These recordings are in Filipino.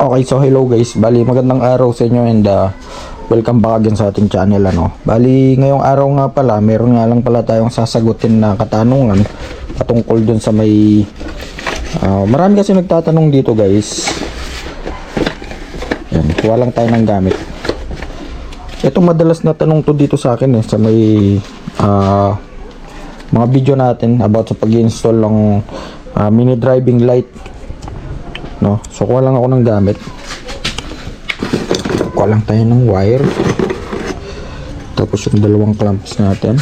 Okay, so hello guys. Bali, magandang araw sa inyo and welcome back again sa ating channel, ano. Bali, ngayong araw nga pala, meron nga lang pala tayong sasagutin na katanungan patungkol dun sa may marami kasi nagtatanong dito, guys. Yan, kuha lang tayo ng gamit. Ito madalas na tanong to dito sa akin sa may mga video natin about sa pag-install ng mini driving light. No, so kuha lang ako ng gamit. Kuha lang tayo ng wire. Tapos yung dalawang clamps natin.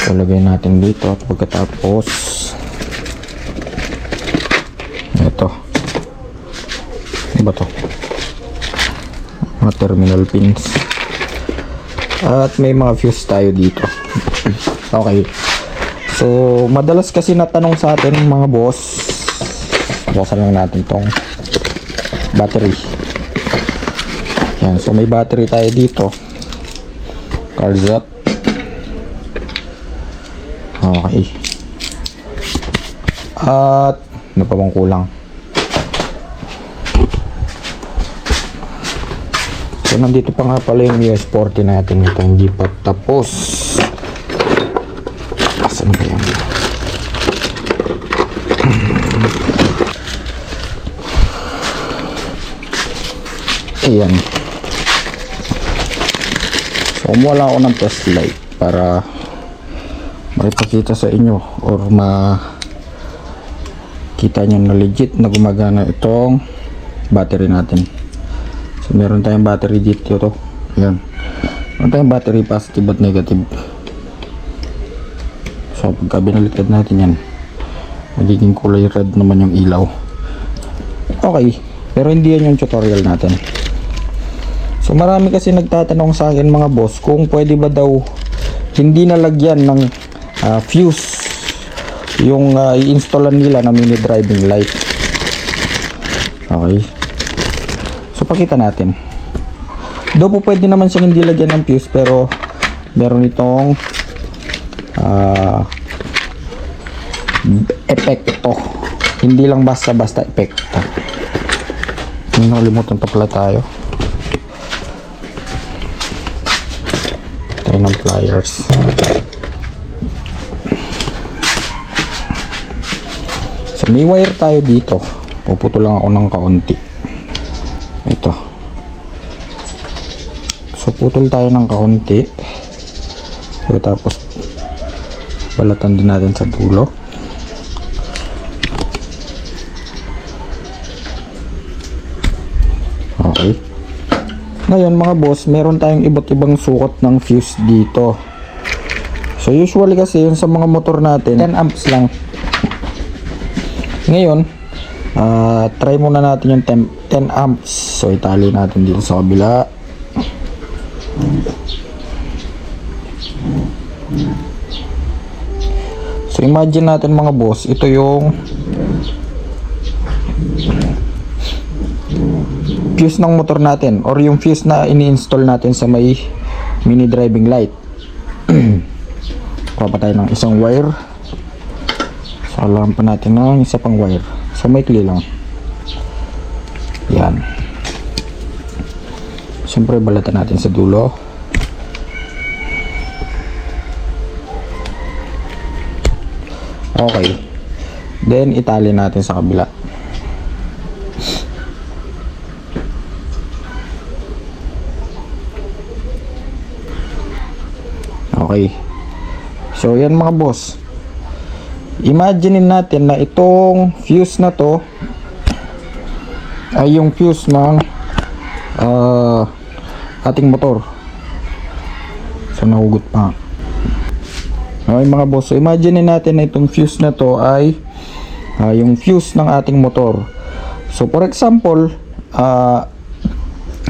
So lagay natin dito at pagkatapos ito. Ano ba to? Mga terminal pins. At may mga fuse tayo dito. Okay. So madalas kasi natanong sa atin mga boss, buksan lang natin tong battery. Yan, so may battery tayo dito. Cards up. Okay. At ano pa bang kulang? So nandito pa nga pala yung US40 natin. Ito hindi pa tapos. Asan ba yan? Ayan. So kumuha ako ng test light para maipakita sa inyo or makita nyo na legit na gumagana itong battery natin. So meron tayong battery dito to. Ayan. Meron tayong battery positive at negative. So pagka binaliktad natin yan, magiging kulay red naman yung ilaw. Okay, pero hindi yan yung tutorial natin. So marami kasi nagtatanong sa akin mga boss kung pwede ba daw hindi nalagyan ng fuse yung i-installan nila na mini driving light. Okay. So pakita natin. Do po pwede naman siyang hindi lagyan ng fuse, pero meron itong epekto. Hindi lang basta-basta epekto. Nakalimutan pa pala tayo. Tayo ng pliers. So may wire tayo dito. Puputo lang ako ng kaunti. Ito. So putol tayo ng kaunti. So tapos balatan din natin sa dulo. Okay. Ngayon mga boss, meron tayong iba't ibang sukat ng fuse dito. So usually kasi yun sa mga motor natin 10 amps lang. Ngayon try muna natin yung 10 amps. So itali natin dito sa kabila. So imagine natin mga boss, ito yung fuse ng motor natin or yung fuse na ini-install natin sa may mini driving light. Kuha pa tayo ng isang wire. So alam pa natin ng isa pang wire. So maikli lang. Yan. Siyempre balatan natin sa dulo. Okay. Then itali natin sa kabila. Okay. So yan mga boss. Imagine natin na itong fuse na to ay yung fuse ng ating motor. So nahugot pa. Okay mga boss. So imagine natin na itong fuse na to ay yung fuse ng ating motor. So for example,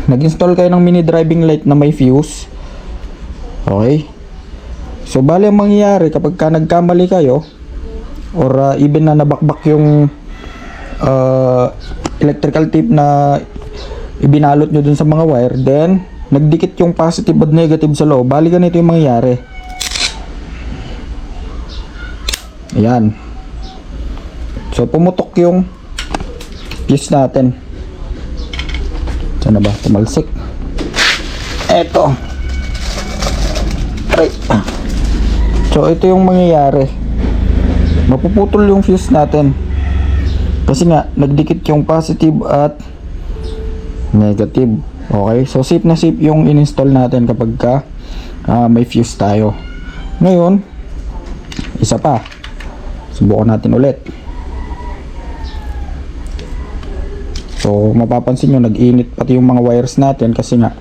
nag-install kayo ng mini driving light na may fuse. Okay. So bali ang mangyayari kapag ka nagkamali kayo or even na nabakbak yung electrical tape na ibinalot nyo dun sa mga wire, then nagdikit yung positive at negative sa loob, bali ganito yung mangyayari. Ayan. So pumutok yung fuse natin. Ito na ba? Tumalsik. Eto. Right. So ito yung mangyayari. Mapuputol yung fuse natin. Kasi nga, nagdikit yung positive at negative. Okay? So safe na safe yung in-install natin kapag ka may fuse tayo. Ngayon, isa pa. Subukan natin ulit. So mapapansin nyo, nag-init pati yung mga wires natin kasi nga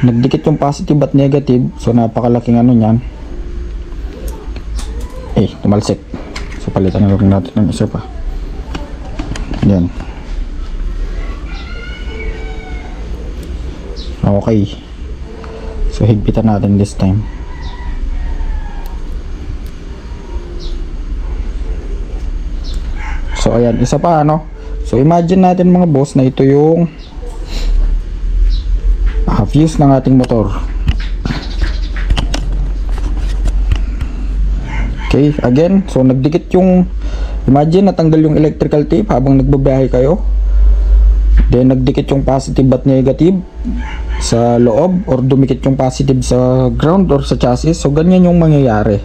nagdikit yung positive at negative. So napakalaking ano nyan. Tumalsik. So palitan na lang natin ng isa pa. Yan. Okay. So higpitan natin this time. So ayan, isa pa ano. So imagine natin mga boss na ito yung fuse ng ating motor. Okay, again, so nagdikit yung, imagine natanggal yung electrical tape habang nagbabiyahe kayo. Then nagdikit yung positive at negative sa loob, or dumikit yung positive sa ground or sa chassis. So ganyan yung mangyayari.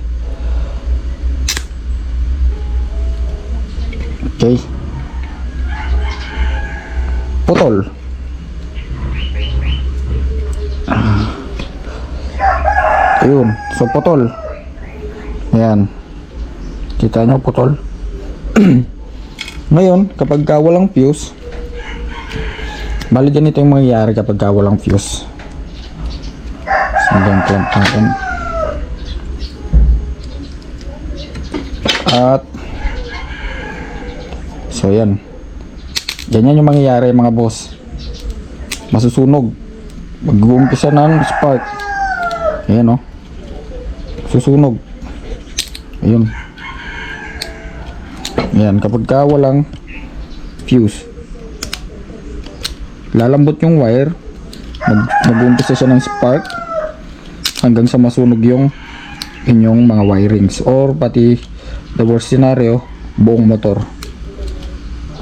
Okay. Putol. Ayun, so putol. Ayan. Kita nyo, putol. Ngayon, kapag walang fuse, bali ganito yung mangyayari kapag walang fuse. So, hanggang clamp natin. At so yan. Ganyan yung mangyayari mga boss. Masusunog. Mag-uumpisa ng spark. Ayan o. Susunog. Ayun. Ayan. Kapag walang fuse, lalambot yung wire. Mag-uumpisa siya ng spark hanggang sa masunog yung inyong mga wirings, or pati the worst scenario, buong motor.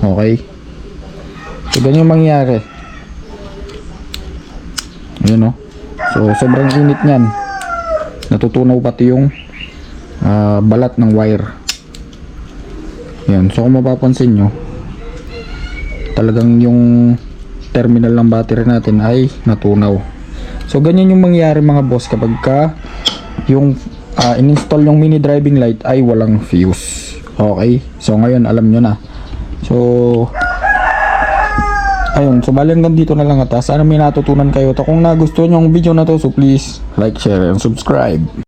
Okay. So ganyan yung mangyayari. Ayun o. So sobrang init nyan. Natutunaw pati yung balat ng wire. Yan. So kung mapapansin nyo, talagang yung terminal ng battery natin ay natunaw. So ganyan yung mangyayari mga boss kapag yung in-install yung mini driving light ay walang fuse. Okay. So ngayon alam nyo na. So ayun, so bali hanggang dito na lang ata. Sana may natutunan kayo. Kung nagustuhan nyo yung video na to, so please like, share, and subscribe.